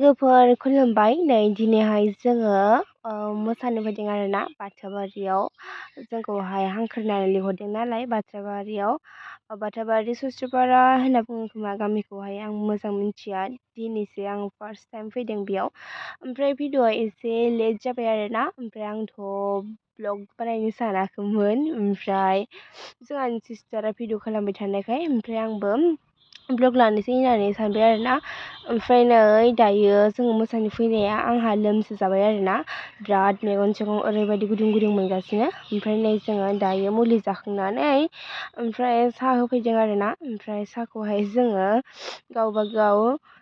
लोगोफोर खुलुमबाय। नै दिनैहाय जोङो मोसानो फैदों आरोना बाथाबारियाव। जोंखौहाय हांख्रायनानै लिंहरदों नालाय बाथाबारि सस्रिपारा होनना बुङो खोमा गामिखौहाय आं मोजां मिन्थिया। दिनैसो आं फार्स्ट टाइम फैदों बेयाव। ओमफ्राय भिडिअ'आ एसे लेट जाबाय आरोना। ओमफ्राय आंथ' ब्लग बानायनो सानाखैमोन। ओमफ्राय जोंहानि सिस्टारा भिडिअ खालामबाय थानायखाय ओमफ्राय आंबो ब्लग लानोसै होननानै सानबाय आरोना। ओमफ्राय नै दायो जोङो मोसानो फैनाया आंहा लोमजाबाय आरोना। बिराद मेगन सेगन ओरैबायदि गुदुं गुदुं मोनगासिनो। ओमफ्राय नै जोङो दायो मुलि जाखांनानै ओमफ्राय साहा होफैदों आरोना। ओमफ्राय साहाखौहाय जोङो गावबा गाव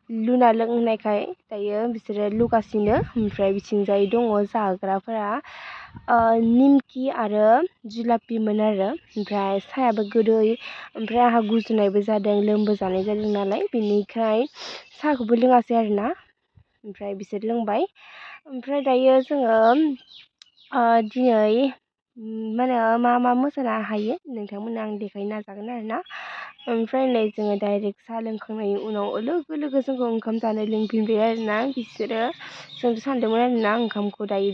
लुना लोंनायखाय दायो बिसोरो लुगासिनो। ओमफ्राय बिथिंजाय दङ जाग्राफोरा निमकि आरो जुलापिमोन आरो। ओमफ्राय साहायाबो गोदै। ओमफ्राय आंहा गुजुनायबो जादों लोमबो जानाय जादों नालाय बेनिखाय साहाखौबो लोङासै आरोना। ओमफ्राय बिसोर लोंबाय। ओमफ्राय दायो जोङो दिनै मा मोसानो हायो नोंथांमोननो आं देखायनो नाजागोन आरोना। ओमफ्राय नै जोङो डाइरेक्ट साहा लोंखांनायनि उनाव लोगो लोगो जोंखौ ओंखाम जानो लिंफिनबाय आरोना बिसोरो। जोंथ' सानदोंमोन आरोना ओंखामखौ दायो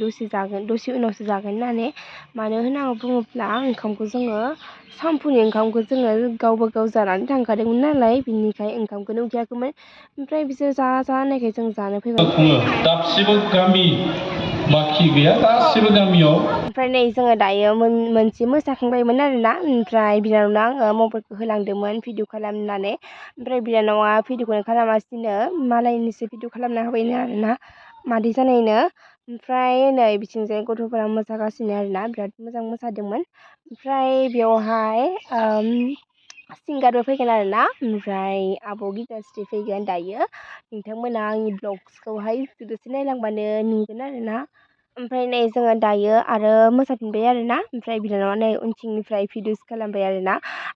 दसे उनावसो जागोन होननानै। मानो होनना बुङोब्ला ओंखामखौ जोङो सानफुनि ओंखामखौ जोङो गावबा गाव जानानै थांखादोंमोन नालाय बिनिखाय ओंखामखौनो उखैयाखैमोन। ओमफ्राय बिसोर जा होननायखाय जों जानो फैबाय। दाबसेबो गामि बाखि गैया गासिबो गामियाव। ओमफ्राय नै जोङो दायो मोनसे मोसाखांबायमोन आरोना। ओमफ्राय बिनानावनो आङो मबाइलखौ होलांदोंमोन भिडिअ खालामनानै। ओमफ्राय बिनानावा भिडिअखौनो खालामासिनो मालायनिसो भिडिअ खालामना होबायनो आरोना मादै जानायनो। ओमफ्राय नै बिथिंजाय गथ'फोरा मोसागासिनो आरोना बिराद मोजां मोसादोंमोन। ओमफ्राय बेवहाय सिंगारबो फैगोन आरोना। ओमफ्राय आब' गितास्रि फैगोन दायो। नोंथांमोना आंनि ब्लग्सखौहाय दसे नायलांबानो नुगोन आरोना। ओमफ्राय नै जोङो दायो आरो मोसाफिनबाय आरोना। ओमफ्राय बिनानावा नै उनथिंनिफ्राय भिडिअस खालामबाय आरोना।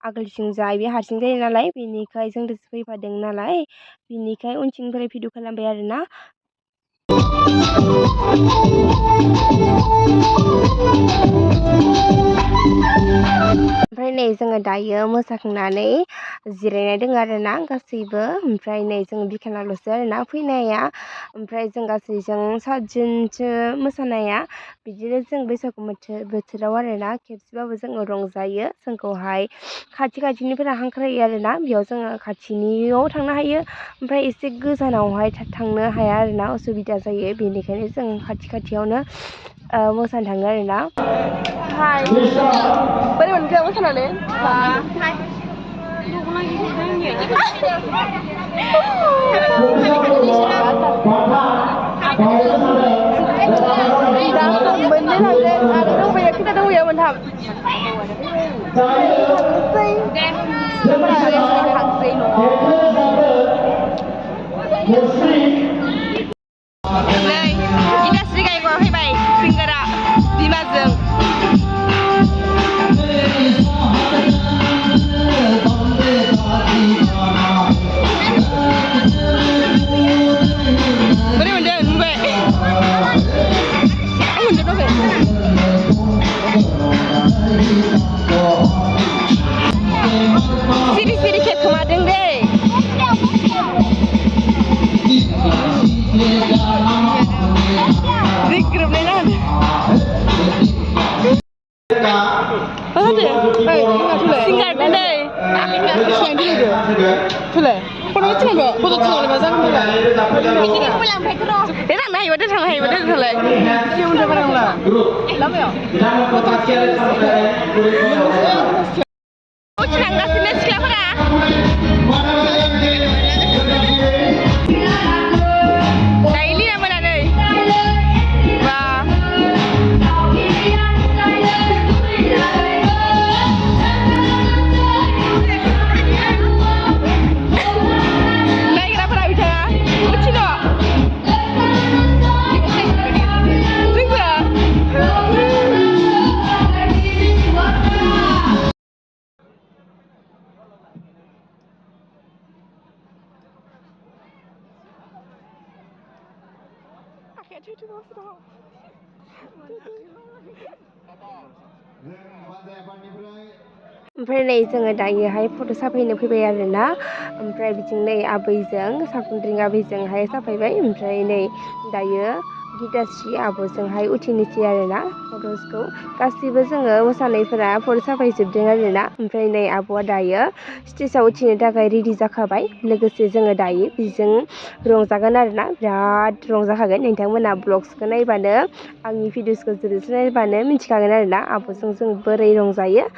आगोलथिंजाय बे हारसिं जायो नालाय बेनिखाय जोंजोंसो फैफादों नालाय बिनिखाय उनथिंनिफ्राय भिडिअ खालामबाय आरोना। ओमफ्राय नै जोङो दायो मोसाखांनानै जिरायना दङ आरोना गासैबो। ओमफ्राय नै जों बिखानाल'सो आरोना फैनाया। ओमफ्राय जों गासैजों 7 जनसो मोसानाया। बिदिनो जों बैसागु बोथोराव आरोना खेबसेबाबो जोङो रंजायो। जोंखौहाय खाथिनिफोरा हांख्रायो आरोना बेयाव जोङो खाथिनियाव थांनो हायो। ओमफ्राय एसे गोजानावहाय थांनो हाया आरोना असुबिदा जायो। बेनिखायनो जों खाथियावनो मोसानो थाङो आरोना। बोरै मोनखो मोसानानै? मोननै लांदों आरो दंबायो खैथा दंबायो मोनथाम। थांनोसै सिख्लाफोरा थांसै न'आव। नै गितास्रि गायग'आ फैबाय सिंगारा बिमाजों। बोरै मोनदों नुबाय? सिरि खेबखोमादों दै। जि ग्रोबनाय जादों। सिंगारदो नै। थांनो हायोबा दोनथ'लाय। थांगासिनो सिख्लाफोरा। दायो लिना मोना नै। बा नायग्राफोरा बिथाङा मिथिन'। ओमफ्राय नै जोङो दायोहाय फट' साफायनो फैबाय आरोना ओमफ्राय बिथिं नै आबैजों साखुन्द्रिं आबैजोंहाय साफायबाय ओमफ्राय नै दायो गिताश्री आब'जोंहाय उथिनोसै आरोना फट'सखौ गासिबो जोङो मोसानायफोरा फट' साफायजोबदों आरोना ओमफ्राय नै आब'आ दायो स्टेजाव उथिनो थाखाय रेडि जाखाबाय लोगोसे जोङो दायो बेजों रंजागोन आरोना बिराद रंजाखागोन नोंथांमोना ब्लग्सखौ नायबानो आंनि भिडिअसखौ जोबजासे नायबानो मिथिखागोन आरोना आब'जों जों बोरै रंजायो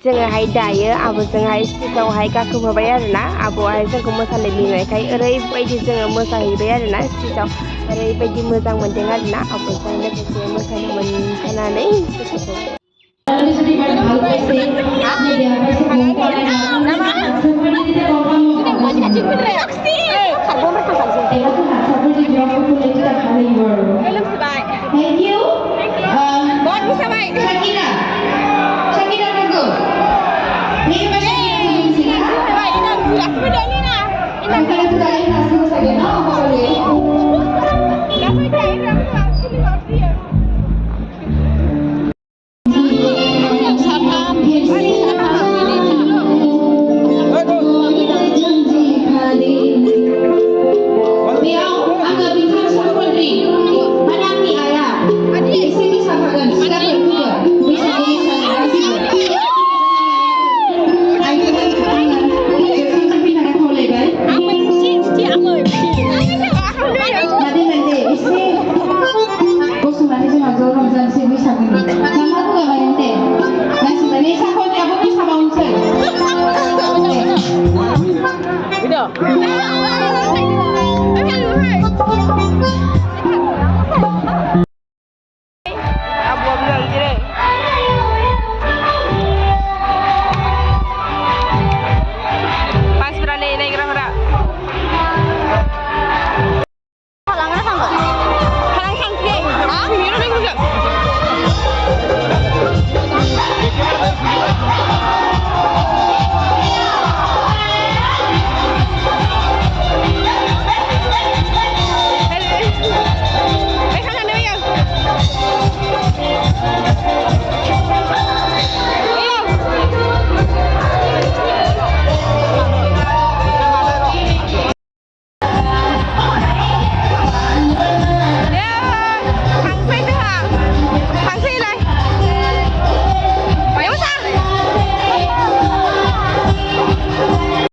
जोङोहाय दायो आब'जोंहाय स्टेजावहाय गाखोफाबाय आरोना आब'आहाय जोंखौ मोसानो लिंनायखाय ओरैबायदि जोङो मोसाहैबाय आरोना स्टेजाव ओरैबायदि मोजां मोनदों आरोना आब'जों लोगोसे मोसानो मोनफानानै गोसोखौ Thank you. Shakira. Shakira Rago. Ini macam ini sih. Shakira tu kali masuk saja, no boleh. Biar agak bincang sama Putri. Mana ni